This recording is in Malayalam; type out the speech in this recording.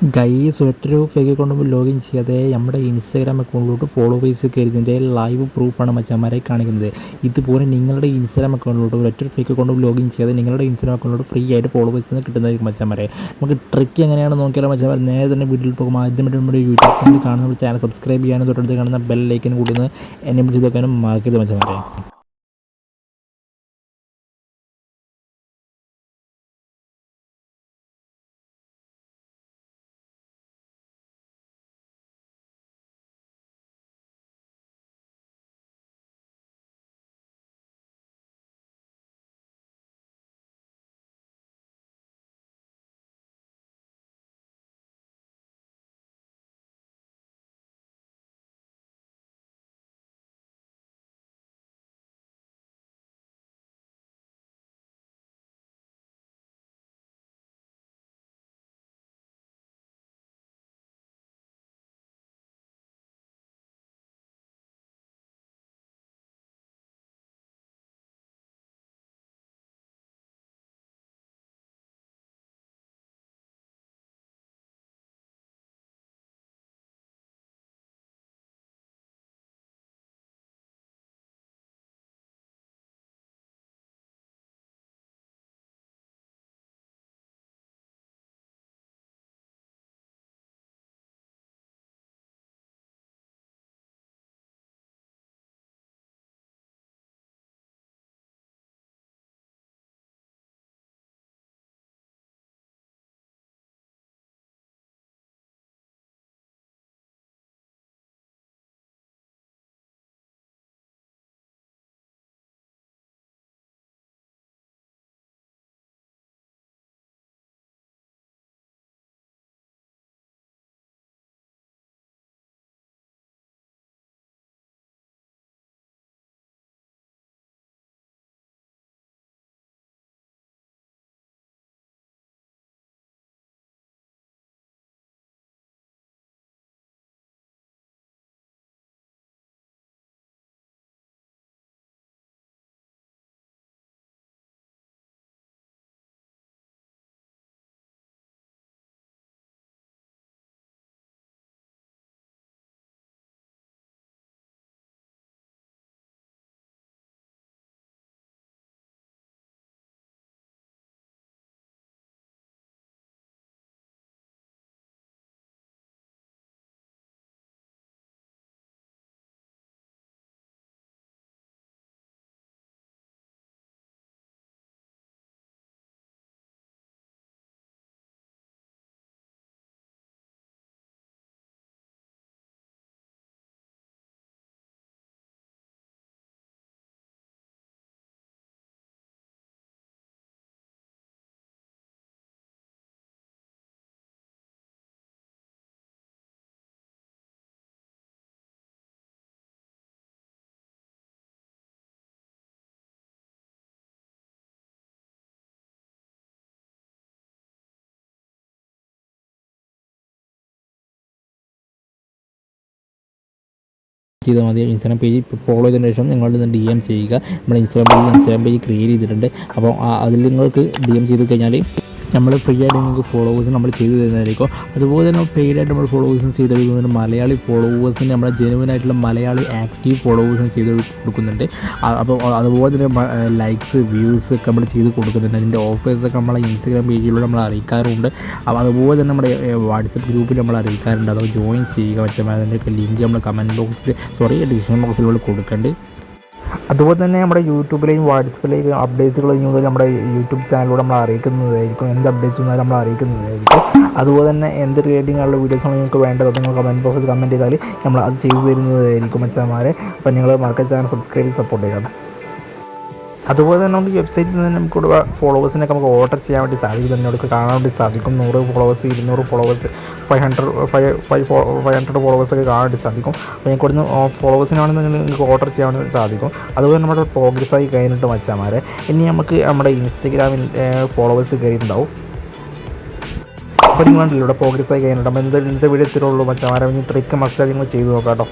ഗൈസ് ഒറ്റൊരു ഫേക്ക് അക്കൗണ്ട് ലോഗിൻ ചെയ്യാതെ നമ്മുടെ ഇൻസ്റ്റാഗ്രാം അക്കൗണ്ടിലോട്ട് ഫോളോവേഴ്സ് കയറിയതിൻ്റെ ലൈവ് പ്രൂഫാണ് മച്ചന്മാരെ കാണിക്കുന്നത്. ഇതുപോലെ നിങ്ങളുടെ ഇൻസ്റ്റാഗ്രാം അക്കൗണ്ടിലോട്ട് ഒറ്റൊരു ഫേക്ക് അക്കൗണ്ട് ലോഗിൻ ചെയ്യാതെ നിങ്ങളുടെ ഇൻസ്റ്റാഗ്രാം അക്കൗണ്ടിലോട്ട് ഫ്രീ ആയിട്ട് ഫോളോവേഴ്സിന് കിട്ടുന്നതായിരിക്കും മച്ചന്മാരെ. നമുക്ക് ട്രിക്ക് എങ്ങനെയാണെന്ന് നോക്കിയാൽ മച്ചന്മാർ നേരെ തന്നെ വീട്ടിൽ പോകും. ആദ്യമായിട്ട് നമ്മുടെ യൂട്യൂബ് ചാനൽ കാണുന്ന ചാനൽ സബ്സ്ക്രൈബ് ചെയ്യാനും തൊട്ടടുത്ത് കാണുന്ന ബെൽ ലൈക്കൻ കൂടി ഒന്ന് എനേബിൾ ചെയ്ത് വെക്കാനും മറക്കരുത് മച്ചന്മാരെ. ചെയ്താൽ മതി. ഇൻസ്റ്റാഗ്രാം പേജ് ഫോളോ ചെയ്തതിന് ശേഷം നിങ്ങളുടെ DM ചെയ്യുക. നമ്മുടെ ഇൻസ്റ്റാഗ്രാം പേജ് ക്രിയേറ്റ് ചെയ്തിട്ടുണ്ട്. അപ്പോൾ അതിൽ നിങ്ങൾക്ക് DM ചെയ്ത് കഴിഞ്ഞാൽ നമ്മൾ ഫ്രീ ആയിട്ട് നിങ്ങൾക്ക് ഫോളോവേഴ്സ് നമ്മൾ ചെയ്തു തരുന്നതായിരിക്കും. അതുപോലെ തന്നെ പെയ്ഡായിട്ട് നമ്മൾ ഫോളോവേഴ്സിന് ചെയ്ത് കൊടുക്കുന്നുണ്ട്. മലയാളി ഫോളോവേഴ്സിന് നമ്മുടെ ജെനുവൻ ആയിട്ടുള്ള മലയാളി ആക്റ്റീവ് ഫോളോവേഴ്സിന് ചെയ്ത് കൊടുക്കുന്നുണ്ട്. അപ്പോൾ അതുപോലെ തന്നെ ലൈക്സ് വ്യൂസ് ഒക്കെ നമ്മൾ ചെയ്ത് കൊടുക്കുന്നുണ്ട്. അതിൻ്റെ ഓഫേഴ്സൊക്കെ നമ്മളെ ഇൻസ്റ്റാഗ്രാം പേജിലൂടെ നമ്മൾ അറിയിക്കാറുണ്ട്. അപ്പോൾ അതുപോലെ തന്നെ നമ്മുടെ വാട്സപ്പ് ഗ്രൂപ്പിൽ നമ്മൾ അറിയിക്കാറുണ്ട്. അത് ജോയിൻ ചെയ്യുക വെച്ചാൽ അതിൻ്റെയൊക്കെ ലിങ്ക് നമ്മൾ കമൻറ്റ് ബോക്സിൽ ഡിസ്ക്രിപ്ഷൻ ബോക്സിലൂടെ കൊടുക്കേണ്ടത്. അതുപോലെ തന്നെ നമ്മുടെ യൂട്യൂബിലെയും വാട്സപ്പിലെയും അപ്ഡേറ്റ്സുകൾ മുതൽ നമ്മുടെ യൂട്യൂബ് ചാനലിലൂടെ നമ്മൾ അറിയിക്കുന്നതായിരിക്കും. എന്ത് അപ്ഡേറ്റ്സ് വന്നാലും നമ്മൾ അറിയിക്കുന്നതായിരിക്കും. അതുപോലെ തന്നെ എന്ത് റിലേറ്റിംഗുള്ള വീഡിയോസാണ് നിങ്ങൾക്ക് വേണ്ടത് നിങ്ങൾ കമൻറ്റ് ബോക്സിൽ കമൻറ്റ് ചെയ്താൽ നമ്മൾ അത് ചെയ്തു തരുന്നതായിരിക്കും മച്ചാന്മാരെ. അപ്പോൾ നിങ്ങൾ മറക്കാതെ ചാനൽ സബ്സ്ക്രൈബ് ചെയ്ത് സപ്പോർട്ട് ചെയ്യണം. അതുപോലെ തന്നെ നമുക്ക് വെബ്സൈറ്റിൽ നിന്ന് നമുക്ക് ഫോളോവേഴ്സിനൊക്കെ നമുക്ക് ഓർഡർ ചെയ്യാൻ വേണ്ടി സാധിക്കും. നമുക്ക് കാണാൻ വേണ്ടി സാധിക്കും. 100 ഫോളോവേഴ്സ് 200 ഫോളോവേഴ്സ് 500 ഫോളോവേഴ്സൊക്കെ കാണാൻ വേണ്ടി സാധിക്കും. അപ്പോൾ ഞങ്ങൾക്ക് ഇവിടുന്ന് ഫോളോവേഴ്സിനാണെന്ന് നിങ്ങൾക്ക് ഓർഡർ ചെയ്യാൻ വേണ്ടി സാധിക്കും. അതുപോലെ നമ്മുടെ പ്രോഗ്രസ്സായി കഴിഞ്ഞിട്ട് മച്ചാന്മാരെ ഇനി നമുക്ക് നമ്മുടെ ഇൻസ്റ്റഗ്രാമിൽ ഫോളോവേഴ്സ് കയറിയിട്ടുണ്ടാവും. അപ്പോൾ നിങ്ങളുണ്ടല്ലോ ഇവിടെ പ്രോഗ്രസ്സായി കഴിഞ്ഞിട്ട് അപ്പോൾ ഇന്നത്തെ വീഡിയോ ഇത്രയുള്ളൂ മച്ചാന്മാരെ. ട്രിക്ക് മസ്റ്റായി നിങ്ങൾ ചെയ്ത് നോക്കാം കേട്ടോ.